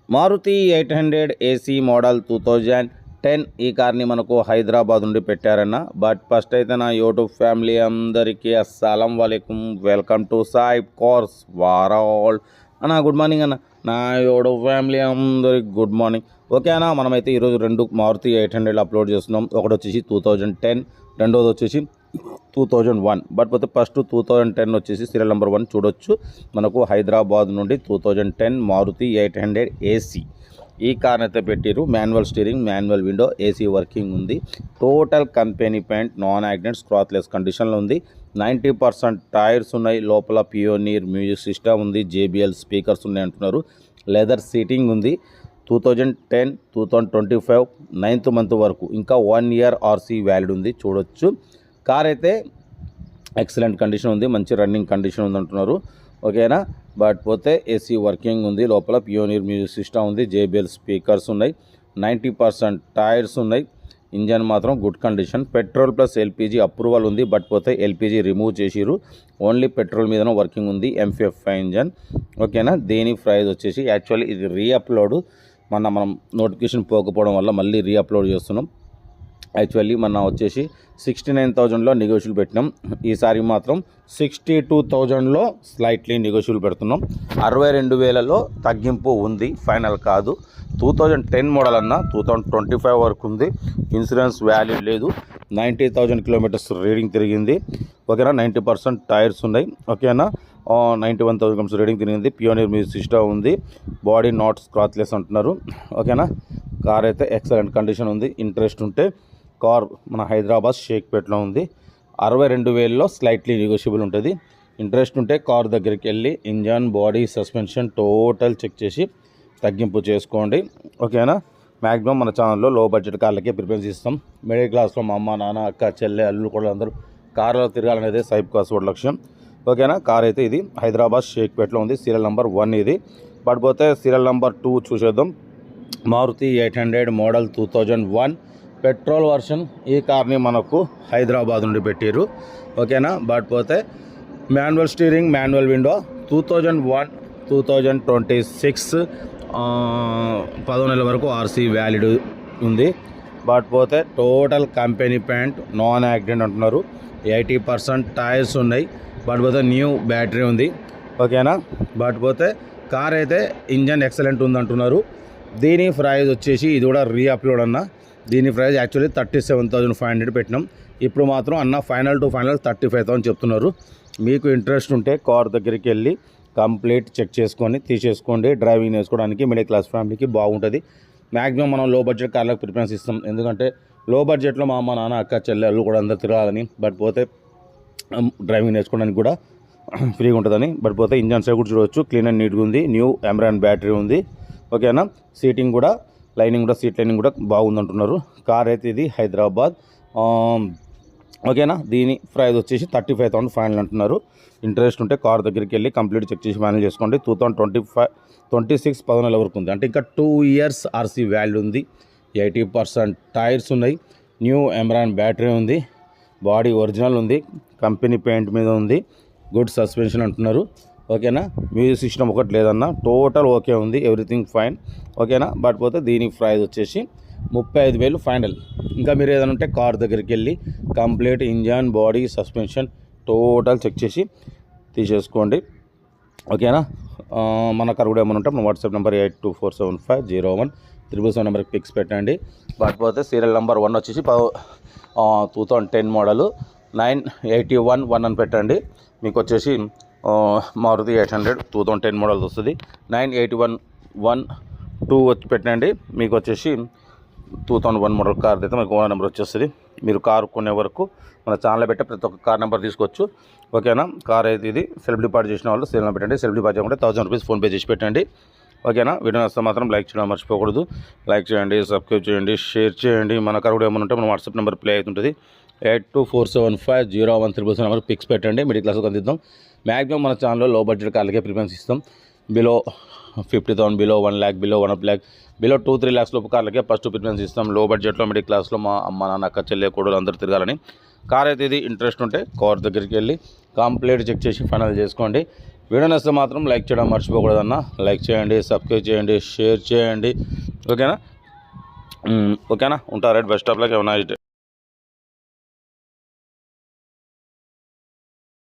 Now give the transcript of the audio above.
Maruti 800 AC model 2010 ఈ కార్ని మనకు హైదరాబాద్ నుండి పెట్టారన్న. బట్ ఫస్ట్ అయితే నా యూట్యూబ్ ఫ్యామిలీ అందరికీ అస్సలం వాలేకుం, వెల్కమ్ టు సాయిబ్ కార్స్ వారాల్ అన్న. గుడ్ మార్నింగ్ అన్న. నా యూట్యూబ్ ఫ్యామిలీ అందరికి గుడ్ మార్నింగ్. ఓకే అన్న, మనమైతే ఈరోజు రెండు మారుతి 800 అప్లోడ్ చేస్తున్నాం. ఒకటి వచ్చేసి 2010, రెండోది వచ్చేసి 2001. బట్ పోతే ఫస్ట్ 2010 వచ్చేసి సీరియల్ నెంబర్ 1 చూడొచ్చు. మనకు హైదరాబాద్ నుండి 2010 మారుతి 800 ఏసీ ఈ కార్ అయితే పెట్టిరు. Manual steering, manual window, AC working ఉంది. Total company paint, non accident, scratchless కండిషన్లో ఉంది. 90% టైర్స్ ఉన్నాయి. లోపల పియోనీర్ మ్యూజిక్ సిస్టమ్ ఉంది. JBL స్పీకర్స్ ఉన్నాయి అంటున్నారు. లెదర్ సీటింగ్ ఉంది. 2010, 2025 9th మంత్ వరకు ఇంకా 1 year RC వ్యాలిడ్ ఉంది. చూడొచ్చు. కార్ అయితే ఎక్సలెంట్ కండిషన్ ఉంది, మంచి రన్నింగ్ కండిషన్ ఉంది అంటున్నారు. ఓకేనా. బట్ పోతే ఏసీ వర్కింగ్ ఉంది. లోపల పియోనీర్ మ్యూజిక్ సిస్టమ్ ఉంది. JBL స్పీకర్స్ ఉన్నాయి. 90% టైర్స్ ఉన్నాయి. ఇంజన్ మాత్రం good condition. Petrol plus LPG approval ఉంది. బట్ పోతే LPG రిమూవ్ చేసిరు. ఓన్లీ పెట్రోల్ మీదనే వర్కింగ్ ఉంది. MFI engine. ఓకేనా. దీని ప్రైస్ వచ్చేసి యాక్చువల్లీ ఇది రీఅప్లోడ్, మనం నోటిఫికేషన్ పోకపోవడం వల్ల మళ్ళీ రీఅప్లోడ్ చేస్తున్నాం. యాక్చువల్లీ మన వచ్చేసి 69,000లో నెగోషియబుల్ పెట్టినాం. ఈసారి మాత్రం 62,000లో స్లైట్లీ నెగోషియబుల్ పెడుతున్నాం. 62,000లో తగ్గింపు ఉంది, ఫైనల్ కాదు. 2010 మోడల్ అన్న, 2025 వరకు ఉంది. ఇన్సూరెన్స్ వ్యాలిడ్ లేదు. 90,000 కిలోమీటర్స్ రీడింగ్ తిరిగింది. ఓకేనా. 90% టైర్స్ ఉన్నాయి. ఓకేనా. 91,000 కిలోమీటర్స్ రీడింగ్ తిరిగింది. పియోనీర్ మ్యూజిక్ సిస్టమ్ ఉంది. బాడీ నాట్ స్క్రాచ్లెస్ అంటున్నారు. ఓకేనా. కార్ అయితే ఎక్సలెంట్ కండిషన్ ఉంది. ఇంట్రెస్ట్ ఉంటే కార్ మన హైదరాబాద్ షేక్పేట్లో ఉంది. 62,000లో స్లైట్లీ నెగోషియబుల్ ఉంటుంది. ఇంట్రెస్ట్ ఉంటే కార్ దగ్గరికి వెళ్ళి engine, body, suspension total check చేసి తగ్గింపు చేసుకోండి. ఓకేనా. మ్యాక్సిమం మన ఛానల్లో లో బడ్జెట్ కార్లకే ప్రిఫరెన్స్ ఇస్తాం. మిడిల్ క్లాస్లో మా అమ్మ, నాన్న, అక్క, చెల్లె, అల్లులు కూడా అందరూ కార్లో తిరగాలనేది సాయిబ్ కార్స్ వాడి లక్ష్యం. ఓకేనా. కార్ అయితే ఇది హైదరాబాద్ షేక్పేట్లో ఉంది. సీరియల్ నెంబర్ 1 ఇది. పడిపోతే సీరియల్ నెంబర్ 2 చూసేద్దాం. Maruti 800 model 2001 petrol version. ఈ కార్ని మనకు హైదరాబాద్ నుండి పెట్టారు. ఓకేనా. బట్ పోతే మాన్యువల్ స్టీరింగ్, మాన్యువల్ విండో. 2001, 2026 10 నెలల వరకు RC వ్యాలిడ్ ఉంది. బట్ పోతే total company paint, non accident అంటున్నారు. 80% టైర్స్ ఉన్నాయి. బట్ పోతే న్యూ బ్యాటరీ ఉంది. ఓకేనా. బట్ పోతే కార్ అయితే ఇంజన్ ఎక్సలెంట్ ఉంది అంటున్నారు. దీని ప్రైస్ వచ్చేసి ఇది కూడా రీఅప్లోడ్ అన్న. దీని ప్రైస్ యాక్చువల్లీ 37,500 పెట్టినాం. ఇప్పుడు మాత్రం అన్న ఫైనల్ టు ఫైనల్ 35,000 చెప్తున్నారు. మీకు ఇంట్రెస్ట్ ఉంటే కార్ దగ్గరికి వెళ్ళి కంప్లీట్ చెక్ చేసుకొని తీసేసుకోండి. డ్రైవింగ్ నేర్చుకోవడానికి మిడిల్ క్లాస్ ఫ్యామిలీకి బాగుంటుంది. మ్యాక్సిమం మనం లో బడ్జెట్ కార్లకు ప్రిఫరెన్స్ ఇస్తాం. ఎందుకంటే లో బడ్జెట్లో మా అమ్మ, నాన్న, అక్క, చెల్లెళ్ళు కూడా అందరు తిరగాలని. బట్ పోతే డ్రైవింగ్ నేర్చుకోవడానికి కూడా ఫ్రీగా ఉంటుందని. బట్ పోతే ఇంజన్ సైడ్ కూడా చూడవచ్చు. క్లీన్ అండ్ నీట్గా ఉంది. న్యూ ఎమరాన్ బ్యాటరీ ఉంది. ఓకేనా. సీటింగ్ కూడా, లైనింగ్ కూడా, సీట్ లైనింగ్ కూడా బాగుందంటున్నారు. కార్ అయితే ఇది హైదరాబాద్. ఓకేనా. దీని ప్రైస్ వచ్చేసి 35,000 ఫైనల్ అంటున్నారు. ఇంట్రెస్ట్ ఉంటే కార్ దగ్గరికి వెళ్ళి కంప్లీట్ చెక్ చేసి ఫైనల్ చేసుకోండి. 2026 10 నెలల వరకు ఉంది. అంటే ఇంకా 2 years RC వాల్యూ ఉంది. 80% టైర్స్ ఉన్నాయి. న్యూ ఎమరాన్ బ్యాటరీ ఉంది. బాడీ ఒరిజినల్ ఉంది. కంపెనీ పెయింట్ మీద ఉంది. గుడ్ సస్పెన్షన్ అంటున్నారు. ఓకేనా. మ్యూజిక్ సిస్టమ్ ఒకటి లేదన్న, టోటల్ ఓకే ఉంది. Everything fine. ఓకేనా. బట్ పోతే దీని ప్రైస్ వచ్చేసి 35,000 ఫైనల్. ఇంకా మీరు ఏదైనా ఉంటే కార్ దగ్గరికి వెళ్ళి complete engine, body, suspension total check చేసి తీసేసుకోండి. ఓకేనా. మన కార్ కూడా ఏమైనా ఉంటే మన వాట్సాప్ నెంబర్ 8247501377 నెంబర్కి పిక్స్ పెట్టండి. బట్ పోతే సీరియల్ నెంబర్ 1 వచ్చేసి 2010 మోడల్ 981 అని పెట్టండి. మీకు వచ్చేసి మారుతి 800 2010 మోడల్ వస్తుంది. 98112 వచ్చి పెట్టండి. మీకు వచ్చేసి 2001 మోడల్ కార్ అయితే మీకు ఓనర్ నెంబర్ వచ్చేస్తుంది. మీరు కారు కొనే వరకు మన ఛానల్లో పెట్టే ప్రతి ఒక్క కార్ నెంబర్ తీసుకోవచ్చు. ఓకేనా. కార్ అయితే ఇది సెల్ఫ్ డిపాజిట్ చేసిన వాళ్ళు సేల్ పెట్టండి. సెల్ఫ్ డిపాజిట్ చేయకుంటే 1000 రూపీస్ ఫోన్పే చేసి పెట్టండి. ఓకేనా. వీడియో నచ్చితే మాత్రం లైక్ చేయడం మర్చిపోకూడదు. లైక్ చేయండి, సబ్స్క్రైబ్ చేయండి, షేర్ చేయండి. మన కార్ కూడా ఏమైనా ఉంటే మన వాట్సాప్ నెంబర్ ప్లే అవుతుంటుంది. 8247501377 నెంబర్ పిక్స్ పెట్టండి. మిడిల్ క్లాస్కి అందిద్దాం. మ్యాక్సిమం మన ఛానల్లో లో బడ్జెట్ కార్లకే ప్రిఫరెన్స్ ఇస్తాం. Below 50,000, below 1 lakh, below 1.5 lakh, below 2-3 lakhs లోపు కార్లకే ఫస్ట్ ప్రిఫరెన్స్ ఇస్తాం. లో బడ్జెట్లో మిడిల్ క్లాస్లో మా అమ్మ, నాన్న, అక్క, చెల్లె, కోడలు అందరూ తిరగాలని. కార్ అయితే ఇది ఇంట్రెస్ట్ ఉంటే కార్ దగ్గరికి వెళ్ళి కంప్లీట్ చెక్ చేసి ఫైనల్ చేసుకోండి. వీడియో నచ్చితే మాత్రం లైక్ చేయడం మర్చిపోకూడదన్న. లైక్ చేయండి, సబ్స్క్రైబ్ చేయండి, షేర్ చేయండి. ఓకేనా? ఉంటా. Right, best of luck. Have a nice day.